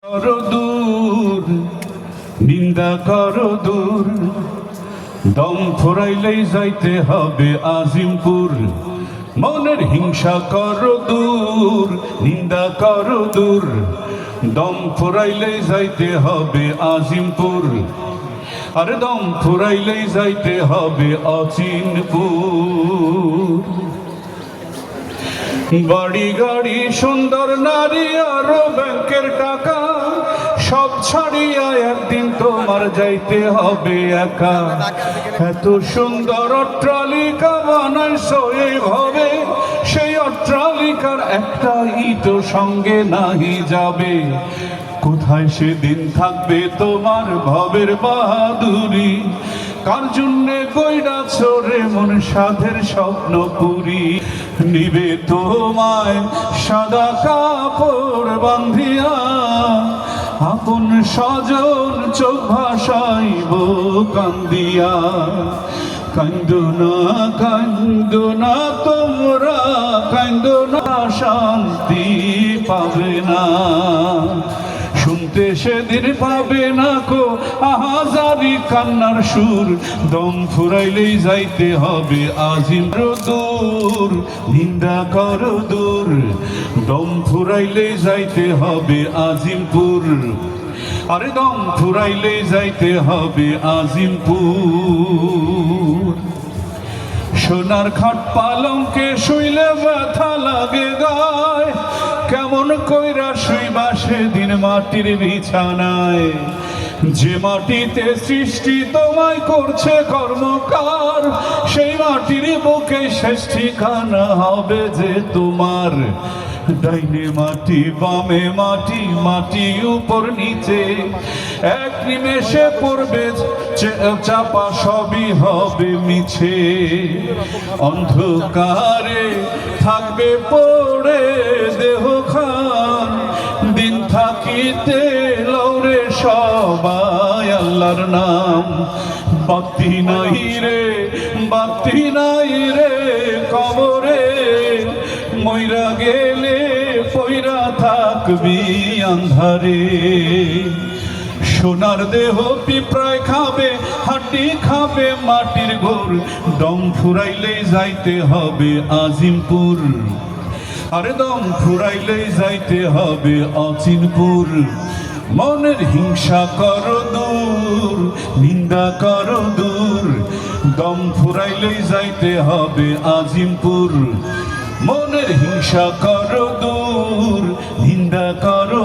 করো দূর, নিন্দা করো দূর, দম ফুরাইলেই যাইতে হবে আজিমপুর। মনের হিংসা করো দূর, নিন্দা করো দূর, দম ফুরাইলেই যাইতে হবে আজিমপুর। আরে দম ফুরাইলেই যাইতে হবে অচিনপুর। বাড়ি গাড়ি সুন্দর নারী আর ব্যাংকের টাকা সব ছাড়িয়া একদিন তোমার যাইতে হবে একা। এত সুন্দর অট্টালিকা বানাইছো এইভাবে, সেই অট্টালিকার একটা ইট সঙ্গে নাহি যাবে। কোথায় সেদিন থাকবে তোমার ভবের বাহাদুরি? কার জন্যে কইরাছ রে মন সাধের স্বপ্ন পুরি? নিবে তোমায় সাদা কাপড় বান্ধিয়া, আপন স্বজন চোখ ভাসাইব কান্দিয়া। কান্দো না তোমরা, কান্দো না, শান্তি পাবে না। শুনতে সেদিন পাবে না কো আহাজারি কান্নার সুর। দম ফুরাইলেই যাইতে হবে আজিমপুর দূর, নিন্দা করো দূর, দম ফুরাইলেই যাইতে হবে আজিমপুর। আরে দম ফুরাইলেই যাইতে হবে আজিমপুর। সোনার খাট পালঙ্কে শুইলে ব্যথা লাগে গায়, কেমন কইরা শুইবা সেদিন মাটির বিছানায়? যে মাটিতে সৃষ্টি তোমায় করছে কর্মকার, সেই মাটির বুকে শেষ ঠিকানা হবে যে তোমার। ডাইনে মাটি বামে মাটি, মাটি উপর নিচে, এক নিমেষে পড়বে চাপা, সবই হবে মিছে। অন্ধকারে থাকবে পড়ে দেহ খান, দিন থাকিতে লৌরে সবাই আল্লাহর নাম। বাতি নাই রে, বাতি নাই রে কবরে, মইরা গেলে পইরা থাকবি আন্ধারে। সোনার দেহ পিঁপড়ায় খাবে, হাড্ডি খাবে মাটির ঘোর। দম ফুরাইলেই যাইতে হবে আজিমপুর, আরে দম ফুরাইলেই যাইতে হবে অচিনপুর। মনের হিংসা করো দূর, নিন্দা করো দূর, দম ফুরাইলেই যাইতে হবে আজিমপুর। মনের হিংসা করো দূর, নিন্দা করো